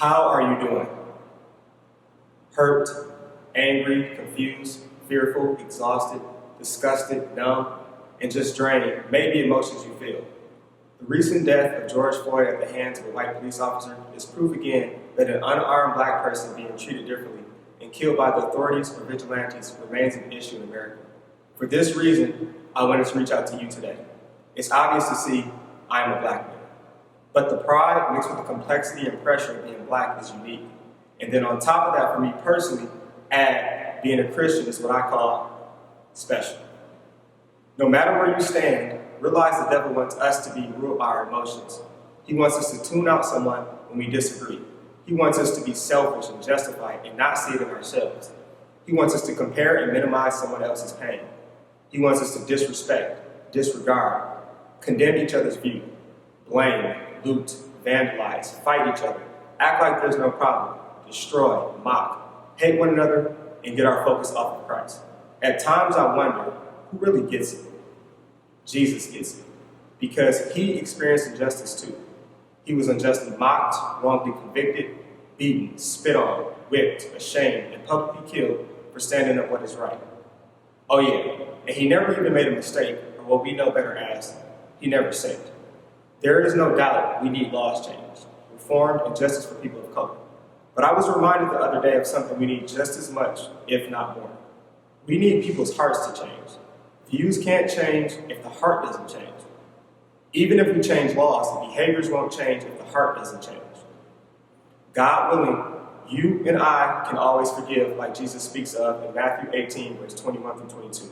How are you doing? Hurt, angry, confused, fearful, exhausted, disgusted, numb, and just draining may be emotions you feel. The recent death of George Floyd at the hands of a white police officer is proof again that an unarmed black person being treated differently and killed by the authorities or vigilantes remains an issue in America. For this reason, I wanted to reach out to you today. It's obvious to see I am a black man. But the pride mixed with the complexity and pressure of being black is unique. And then on top of that, for me personally, add being a Christian is what I call special. No matter where you stand, realize the devil wants us to be ruled by our emotions. He wants us to tune out someone when we disagree. He wants us to be selfish and justified and not see it in ourselves. He wants us to compare and minimize someone else's pain. He wants us to disrespect, disregard, condemn each other's view, blame, loot, vandalize, fight each other, act like there's no problem, destroy, mock, hate one another, and get our focus off of Christ. At times I wonder, who really gets it? Jesus gets it, because he experienced injustice too. He was unjustly mocked, wrongly convicted, beaten, spit on, whipped, ashamed, and publicly killed for standing up what is right. Oh yeah, and he never even made a mistake, or what we know better as, he never sinned. There is no doubt we need laws changed, reformed, and justice for people of color. But I was reminded the other day of something we need just as much, if not more. We need people's hearts to change. Views can't change if the heart doesn't change. Even if we change laws, the behaviors won't change if the heart doesn't change. God willing, you and I can always forgive like Jesus speaks of in Matthew 18, verse 21 through 22.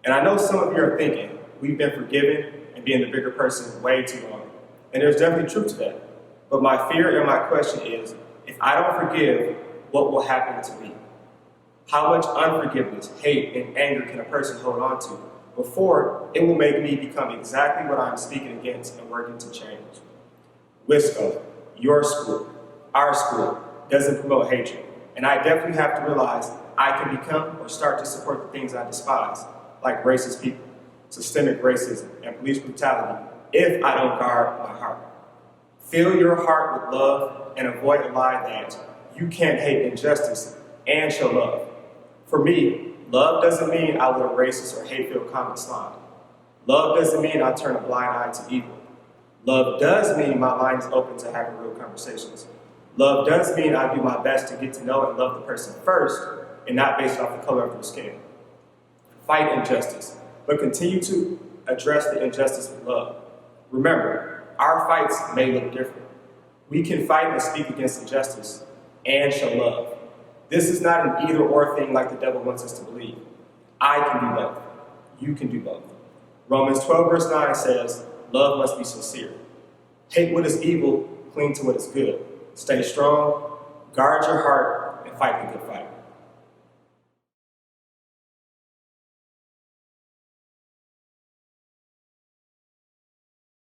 And I know some of you are thinking, we've been forgiven and being the bigger person way too long. And there's definitely truth to that. But my fear and my question is, if I don't forgive, what will happen to me? How much unforgiveness, hate, and anger can a person hold on to before it will make me become exactly what I'm speaking against and working to change? Wisco, your school, our school, doesn't promote hatred. And I definitely have to realize I can become or start to support the things I despise, like racist people, systemic racism, and police brutality, if I don't guard my heart. Fill your heart with love and avoid a lie that you can't hate injustice and show love. For me, love doesn't mean I let a racist or hate-filled comment slide. Love doesn't mean I turn a blind eye to evil. Love does mean my mind is open to having real conversations. Love does mean I do my best to get to know and love the person first and not based off the color of their skin. Fight injustice, but continue to address the injustice with love. Remember, our fights may look different. We can fight and speak against injustice and show love. This is not an either-or thing like the devil wants us to believe. I can do both. You can do both. Romans 12 verse 9 says, love must be sincere. Hate what is evil, cling to what is good. Stay strong, guard your heart, and fight the good fight.